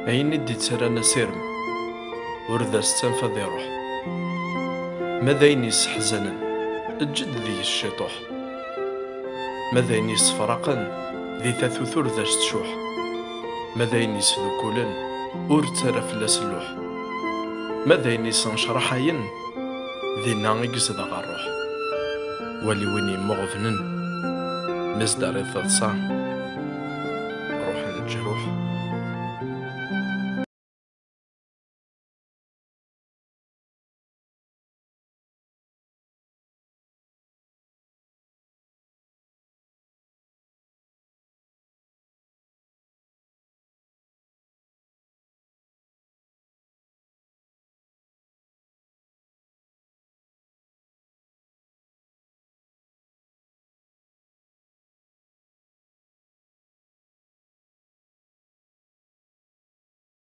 أين ديتسرانا سيرم ورذا ستنفذ يروح. ماذا يسحزنا الجد ذي الشيطوح. ماذا يسفرقا ذي تثوثر ذا تشوح. ماذا يسذكولا ور ترف لا سلوح. ماذا يسنشرحين ذي ناغيكس ذا الروح. ولي ويني مغفنن مزدار الثلصان